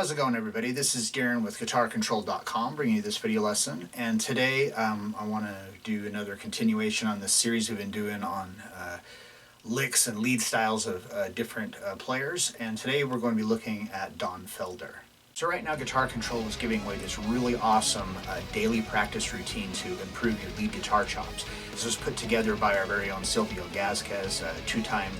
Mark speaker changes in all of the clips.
Speaker 1: How's it going, everybody? This is Darrin with GuitarControl.com bringing you this video lesson, and today I want to do another continuation on this series we've been doing on licks and lead styles of different players, and today we're going to be looking at Don Felder. So right now Guitar Control is giving away this really awesome daily practice routine to improve your lead guitar chops. This was put together by our very own Silvio Gazquez, a two-time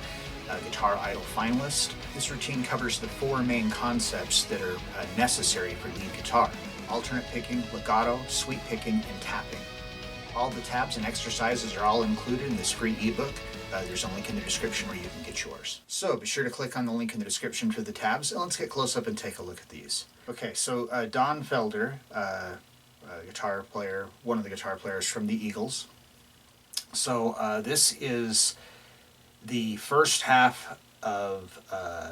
Speaker 1: Guitar Idol finalist. This routine covers the four main concepts that are necessary for lead guitar: alternate picking, legato, sweep picking, and tapping. All the tabs and exercises are all included in this free ebook. There's a link in the description where you can get yours. So be sure to click on the link in the description for the tabs, and let's get close up and take a look at these. Okay, so Don Felder, guitar player, one of the guitar players from the Eagles. So this is the first half of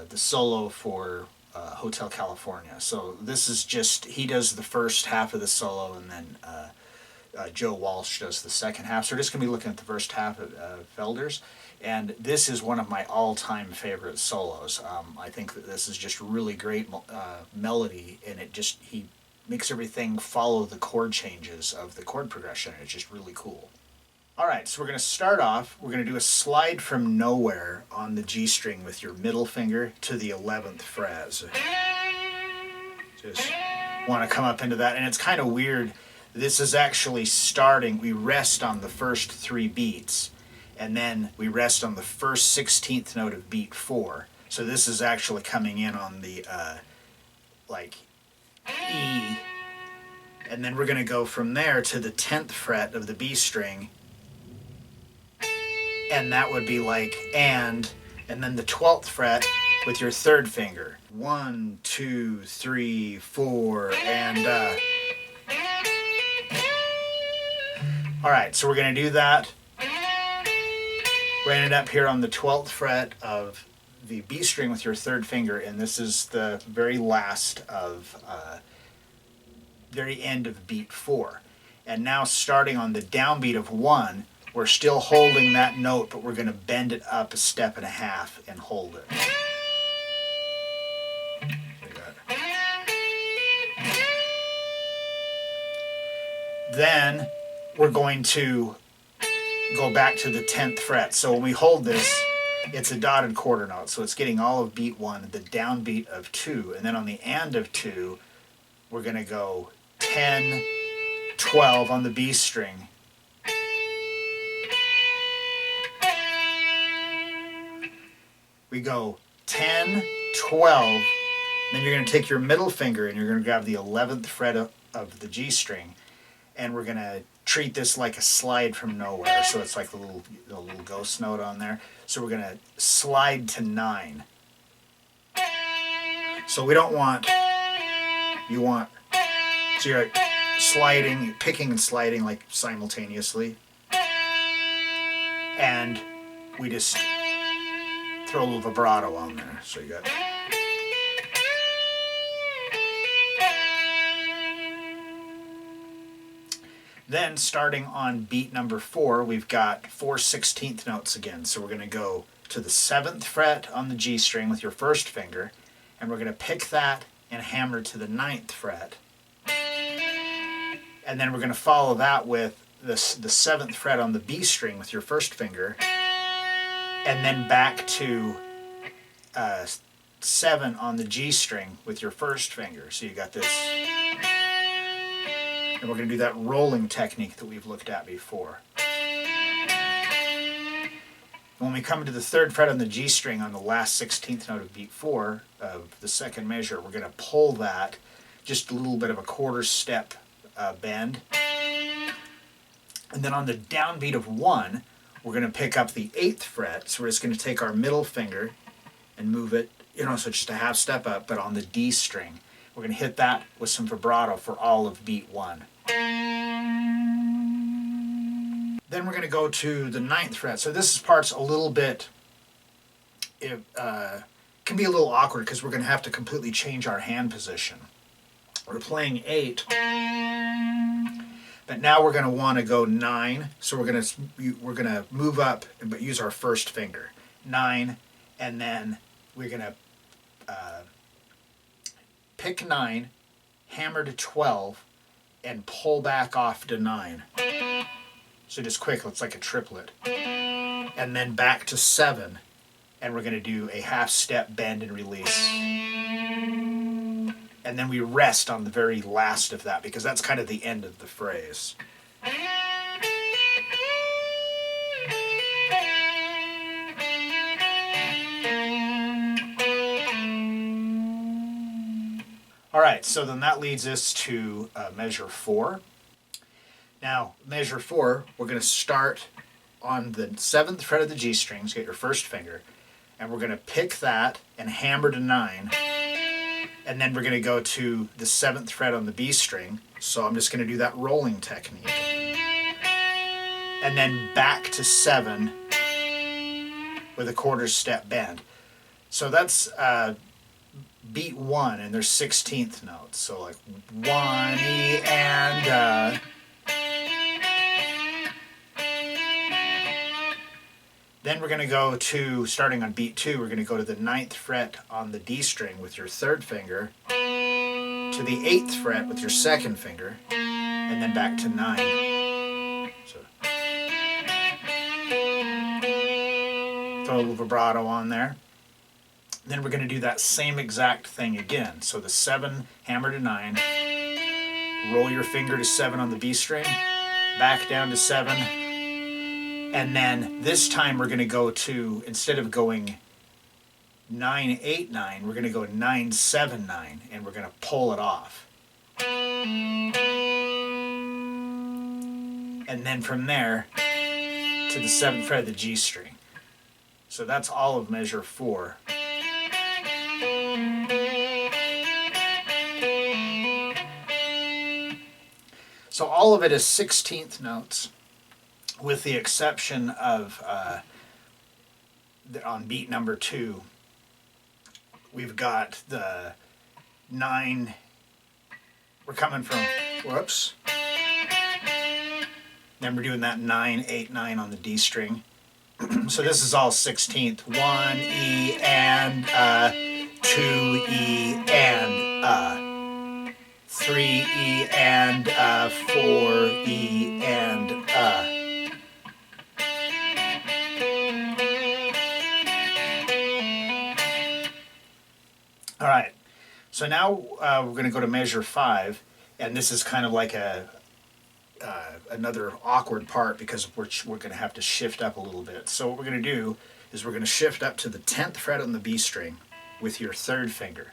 Speaker 1: the solo for Hotel California. So this is just, he does the first half of the solo, and then Joe Walsh does the second half. So we're just going to be looking at the first half of Felder's, and this is one of my all-time favorite solos. I think that this is just really great melody, and he makes everything follow the chord changes of the chord progression. It's just really cool. Alright, so we're going to start off, we're going to do a slide from nowhere on the G string with your middle finger to the 11th fret. So just want to come up into that, and it's kind of weird. This is actually starting, we rest on the first three beats, and then we rest on the first 16th note of beat 4. So this is actually coming in on the like E, and then we're going to go from there to the 10th fret of the B string, and that would be like and then the 12th fret with your third finger. 1, 2, 3, 4, and alright, so we're going to do that. We're going to end up here on the 12th fret of the B string with your third finger, and this is the very last of, very end of beat 4. And now starting on the downbeat of 1, we're still holding that note, but we're going to bend it up a step and a half and hold it. Then we're going to go back to the 10th fret. So when we hold this, it's a dotted quarter note, so it's getting all of beat 1, the downbeat of 2, and then on the and of 2, we're going to go 10, 12 on the B string. We go 10, 12, then you're going to take your middle finger and you're going to grab the 11th fret of the G string, and we're going to treat this like a slide from nowhere. So it's like the little ghost note on there. So we're going to slide to 9. So we don't want, so you're sliding, picking and sliding like simultaneously. And we just throw a little vibrato on there. So you got... Then starting on beat number 4, we've got 4 16th notes again. So we're going to go to the 7th fret on the G string with your first finger, and we're going to pick that and hammer to the 9th fret. And then we're going to follow that with the 7th fret on the B string with your first finger, and then back to 7 on the G string with your first finger. So you got this, and we're going to do that rolling technique that we've looked at before. When we come to the 3rd fret on the G string on the last 16th note of beat 4 of the second measure, we're going to pull that just a little bit of a quarter step bend. And then on the downbeat of 1, we're going to pick up the 8th fret, so we're just going to take our middle finger and move it, so just a half step up, but on the D string. We're going to hit that with some vibrato for all of beat 1. Then we're going to go to the 9th fret. So this part's a little bit, it can be a little awkward because we're going to have to completely change our hand position. We're playing 8. But now we're going to want to go 9, so we're going to move up but use our first finger. 9, and then we're going to pick 9, hammer to 12, and pull back off to 9. So just quick, it's like a triplet. And then back to 7, and we're going to do a half step bend and release. And then we rest on the very last of that, because that's kind of the end of the phrase. All right, so then that leads us to measure 4. Now, measure 4, we're going to start on the 7th fret of the G strings, get your first finger, and we're going to pick that and hammer to 9, and then we're going to go to the 7th fret on the B string, so I'm just going to do that rolling technique, and then back to 7 with a quarter step bend. So that's beat 1, and there's 16th notes, so like 1 E and then we're going to go to, starting on beat 2, we're going to go to the 9th fret on the D string with your 3rd finger, to the 8th fret with your 2nd finger, and then back to 9. So throw a little vibrato on there. Then we're going to do that same exact thing again. So the 7, hammer to 9, roll your finger to 7 on the B string, back down to 7, and then this time we're going to go to, instead of going 9, 8, 9, we're going to go 9, 7, 9, and we're going to pull it off. And then from there to the 7th fret of the G string. So that's all of measure 4. So all of it is 16th notes, with the exception of on beat number 2, we've got the 9, we're coming from, whoops, then we're doing that 9, 8, 9 on the D string. So this is all 16th, 1 E and 2 E and 3 E and 4 E and All right, so now we're going to go to measure 5, and this is kind of like another awkward part, because we're going to have to shift up a little bit. So what we're going to do is we're going to shift up to the 10th fret on the B string with your 3rd finger,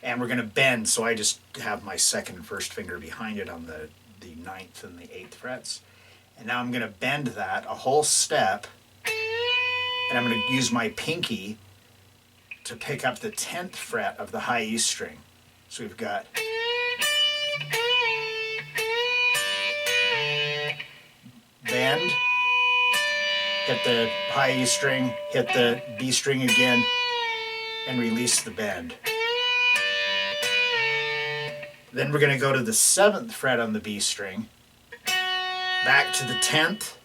Speaker 1: and we're going to bend, so I just have my 2nd and 1st finger behind it on the 9th and the 8th frets, and now I'm going to bend that a whole step, and I'm going to use my pinky to pick up the 10th fret of the high E string. So we've got bend, hit the high E string, hit the B string again, and release the bend. Then we're going to go to the 7th fret on the B string, back to the 10th,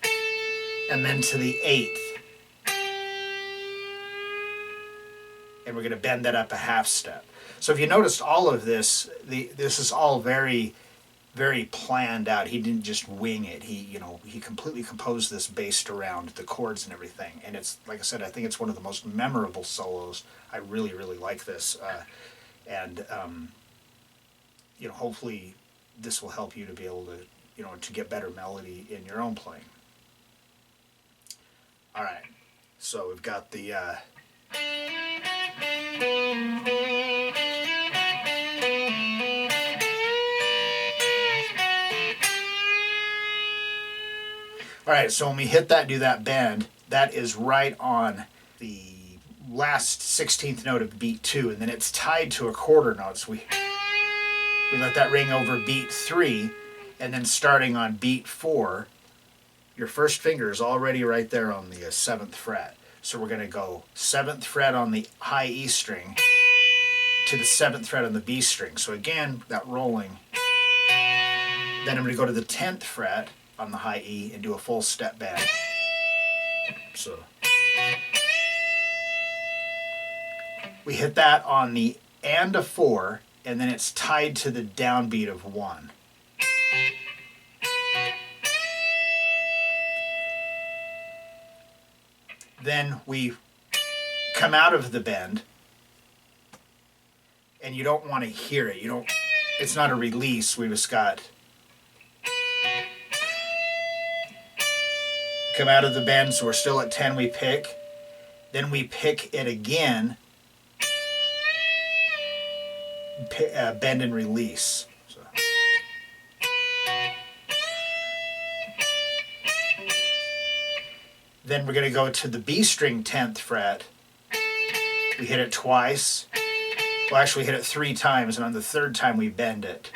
Speaker 1: and then to the 8th. And we're going to bend that up a half step. So if you noticed all of this, this is all very, very planned out. He didn't just wing it. He completely composed this based around the chords and everything. And it's, like I said, I think it's one of the most memorable solos. I really, really like this. Hopefully this will help you to be able to, to get better melody in your own playing. All right, so we've got the all right, so when we hit that, do that bend, that is right on the last 16th note of beat 2, and then it's tied to a quarter note. So we let that ring over beat 3, and then starting on beat 4, your first finger is already right there on the 7th fret. So we're going to go 7th fret on the high E string to the 7th fret on the B string. So again, that rolling. Then I'm going to go to the 10th fret on the high E and do a full step bend. So we hit that on the and a 4, and then it's tied to the downbeat of 1. Then we come out of the bend, and you don't want to hear it. It's not a release. We just got come out of the bend, so we're still at 10. We pick, then we pick it again, bend and release. So. Then we're going to go to the B string 10th fret. We hit it twice. Well, actually, we hit it 3 times, and on the 3rd time we bend it.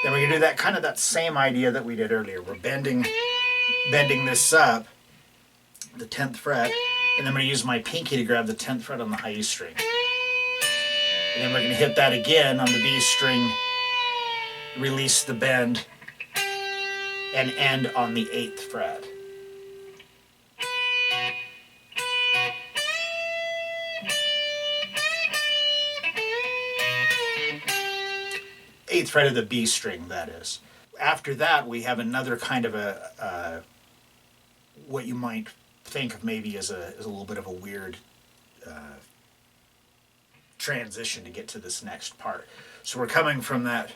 Speaker 1: Then we're going to do that kind of that same idea that we did earlier. We're bending this up, the 10th fret, and then I'm going to use my pinky to grab the 10th fret on the high E string. And then we're going to hit that again on the B string, release the bend, and end on the 8th fret. Eighth fret of the B string, that is. After that, we have another kind of a what you might think of maybe as a little bit of a weird transition to get to this next part. So we're coming from that.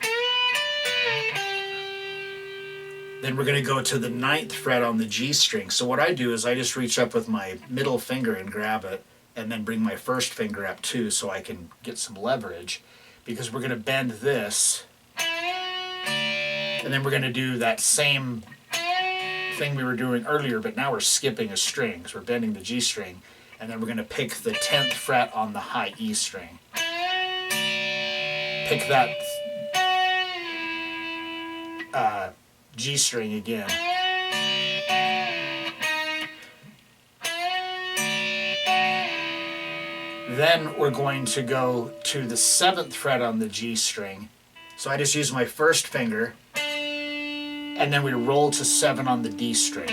Speaker 1: Then we're going to go to the 9th fret on the G string. So what I do is I just reach up with my middle finger and grab it, and then bring my first finger up too, so I can get some leverage, because we're going to bend this, and then we're going to do that same thing we were doing earlier, but now we're skipping a string. So we're bending the G string, and then we're going to pick the 10th fret on the high E string. Pick that G string again. Then we're going to go to the 7th fret on the G string. So I just use my first finger, and then we roll to 7 on the D string.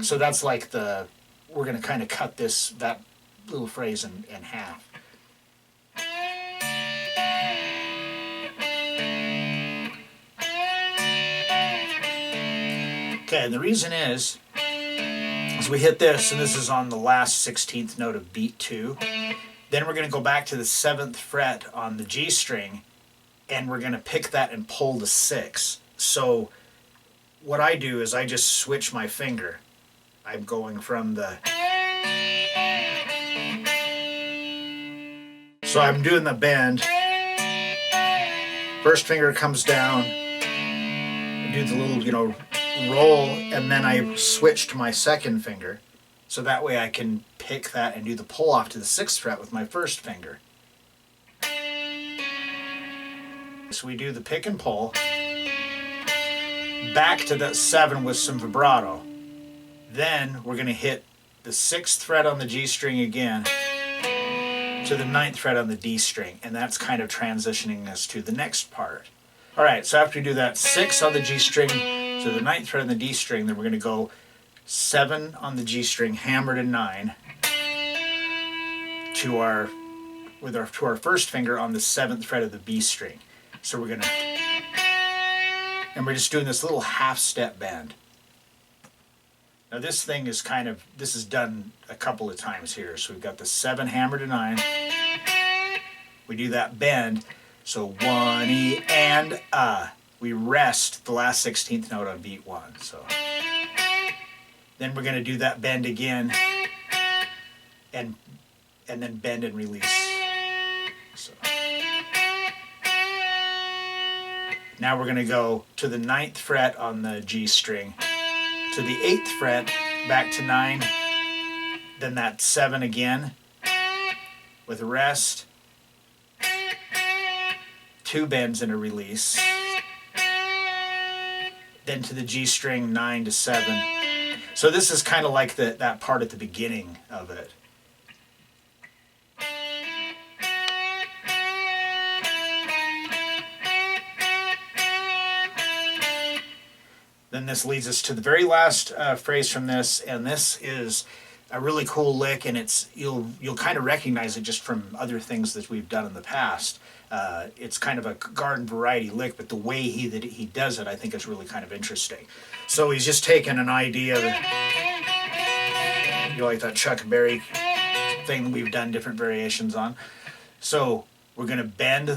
Speaker 1: So that's like we're going to kind of cut that little phrase in half. Okay, and the reason is we hit this, and this is on the last 16th note of beat 2. Then we're going to go back to the 7th fret on the G string, and we're going to pick that and pull to 6. So what I do is I just switch my finger. I'm going from the... So I'm doing the bend. First finger comes down. I do the little, roll, and then I switch to my second finger. So that way I can pick that and do the pull off to the 6th fret with my first finger. So we do the pick and pull. Back to that 7 with some vibrato. Then we're going to hit the 6th fret on the G string again to the 9th fret on the D string. And that's kind of transitioning us to the next part. Alright, so after we do that 6 on the G string to the 9th fret on the D string, then we're going to go 7 on the G string, hammered and 9, to our first finger on the 7th fret of the B string. So we're gonna, and we're just doing this little half step bend. Now this thing is this is done a couple of times here. So we've got the 7 hammered to 9. We do that bend. So 1 E and we rest the last 16th note on beat 1. So. Then we're going to do that bend again, and then bend and release. So. Now we're going to go to the 9th fret on the G string, to the 8th fret, back to 9, then that 7 again, with a rest, 2 bends and a release, then to the G string, 9 to 7. So this is kind of like that part at the beginning of it. Then this leads us to the very last phrase from this, and this is a really cool lick, and you'll kind of recognize it just from other things that we've done in the past. It's kind of a garden variety lick, but the way he does it, I think, is really kind of interesting. So he's just taken an idea that, like that Chuck Berry thing that we've done different variations on. So we're going to bend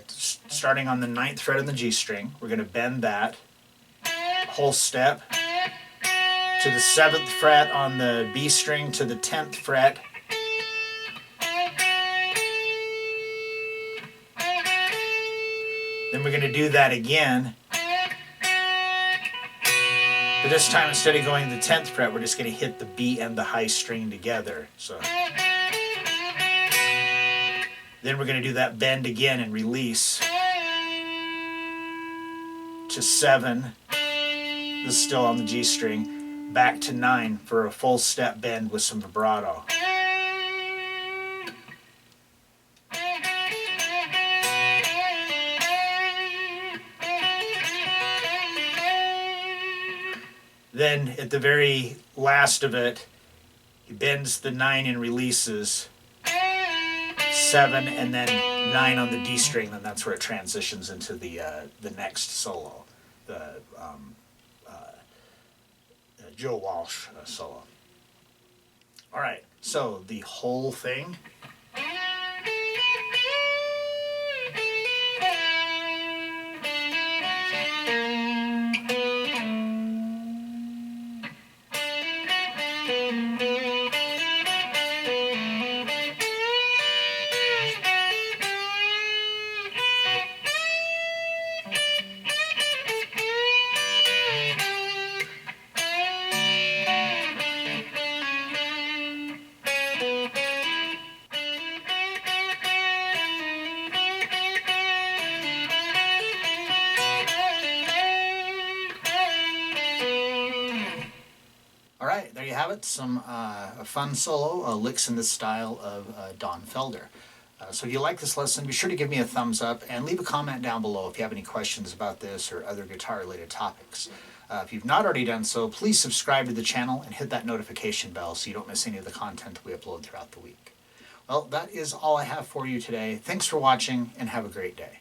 Speaker 1: starting on the 9th fret of the G string, we're going to bend that whole step to the 7th fret on the B string to the 10th fret. Then we're going to do that again. But this time, instead of going to the 10th fret, we're just going to hit the B and the high string together. So then we're going to do that bend again and release to 7. This is still on the G string. Back to 9 for a full step bend with some vibrato. Then at the very last of it, he bends the 9 and releases 7 and then 9 on the D string. Then that's where it transitions into the next solo, the Joe Walsh solo. All right, so the whole thing. All right, there you have it. Some a fun solo, licks in the style of Don Felder. So if you like this lesson, be sure to give me a thumbs up and leave a comment down below if you have any questions about this or other guitar-related topics. If you've not already done so, please subscribe to the channel and hit that notification bell so you don't miss any of the content that we upload throughout the week. Well, that is all I have for you today. Thanks for watching, and have a great day.